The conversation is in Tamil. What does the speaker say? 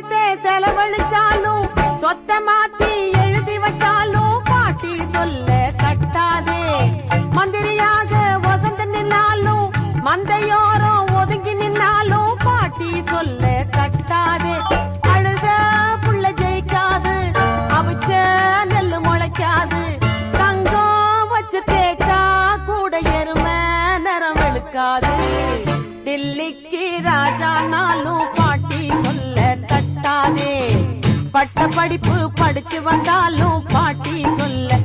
பணத்தை செலவழிச்சாலும் சொத்த மாத்தி எழுதி வச்சாலும் பாட்டி சொல்ல கட்டாதே. மந்திரியாக வசந்த நின்னாலும் மந்தையோரம் ஒதுங்கி நின்னாலும் பாட்டி சொல்ல கட்டாதே. அழுத புள்ள ஜெயிக்காது, அவிச்ச நெல்லு முளைக்காது, தங்கம் வச்சு தேய்ச்சா கூட எருமை நிறம் வெளுக்காது. டில்லிக்கு ராஜானாலும் பாட்டி சொல்ல கட்டாதே. பட்ட படிப்பு படிச்சு வந்தாலும் பாட்டி சொல்ல